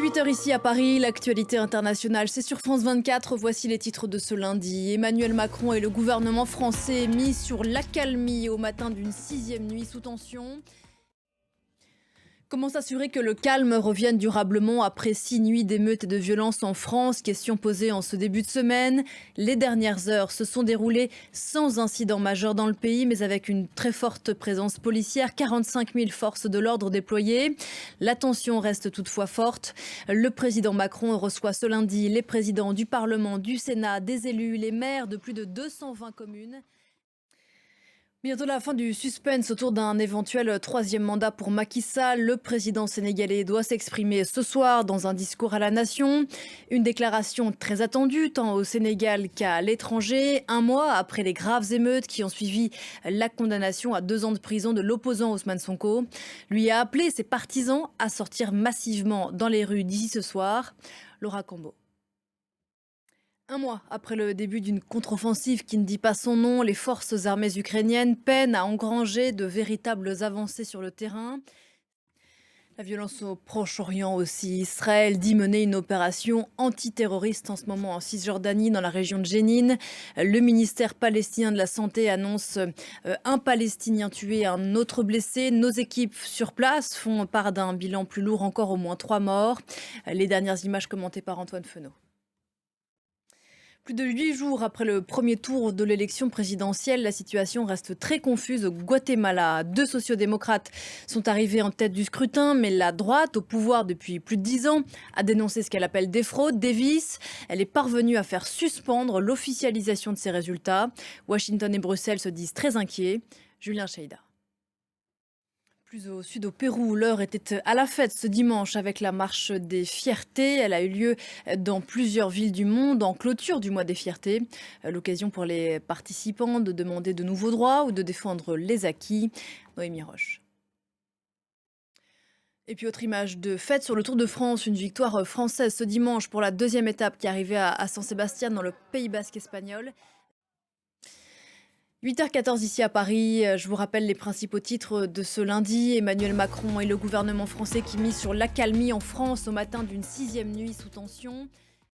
8 heures ici à Paris, l'actualité internationale, c'est sur France 24. Voici les titres de ce lundi. Emmanuel Macron et le gouvernement français mis sur l'accalmie au matin d'une 6e nuit sous tension. Comment s'assurer que le calme revienne durablement après 6 nuits d'émeutes et de violences en France? Question posée en ce début de semaine. Les dernières heures se sont déroulées sans incident majeur dans le pays, mais avec une très forte présence policière, 45 000 forces de l'ordre déployées. La tension reste toutefois forte. Le président Macron reçoit ce lundi les présidents du Parlement, du Sénat, des élus, les maires de plus de 220 communes. Bientôt la fin du suspense autour d'un éventuel troisième mandat pour Macky Sall. Le président sénégalais doit s'exprimer ce soir dans un discours à la nation. Une déclaration très attendue tant au Sénégal qu'à l'étranger. Un mois après les graves émeutes qui ont suivi la condamnation à 2 ans de prison de l'opposant Ousmane Sonko. Lui a appelé ses partisans à sortir massivement dans les rues d'ici ce soir. Laura Cambo. Un mois après le début d'une contre-offensive qui ne dit pas son nom, les forces armées ukrainiennes peinent à engranger de véritables avancées sur le terrain. La violence au Proche-Orient aussi. Israël dit mener une opération antiterroriste en ce moment en Cisjordanie, dans la région de Jénine. Le ministère palestinien de la Santé annonce un Palestinien tué et un autre blessé. Nos équipes sur place font part d'un bilan plus lourd, encore au moins 3 morts. Les dernières images commentées par Antoine Fenot. Plus de 8 jours après le premier tour de l'élection présidentielle, la situation reste très confuse au Guatemala. 2 sociodémocrates sont arrivés en tête du scrutin, mais la droite, au pouvoir depuis plus de 10 ans, a dénoncé ce qu'elle appelle des fraudes, des vices. Elle est parvenue à faire suspendre l'officialisation de ces résultats. Washington et Bruxelles se disent très inquiets. Julien Cheida. Plus au sud, au Pérou, l'heure était à la fête ce dimanche avec la marche des fiertés. Elle a eu lieu dans plusieurs villes du monde en clôture du mois des fiertés. L'occasion pour les participants de demander de nouveaux droits ou de défendre les acquis. Noémie Roche. Et puis autre image de fête sur le Tour de France, une victoire française ce dimanche pour la 2e étape qui arrivait à San Sebastián dans le Pays basque espagnol. 8h14 ici à Paris, je vous rappelle les principaux titres de ce lundi. Emmanuel Macron et le gouvernement français qui misent sur l'accalmie en France au matin d'une 6e nuit sous tension.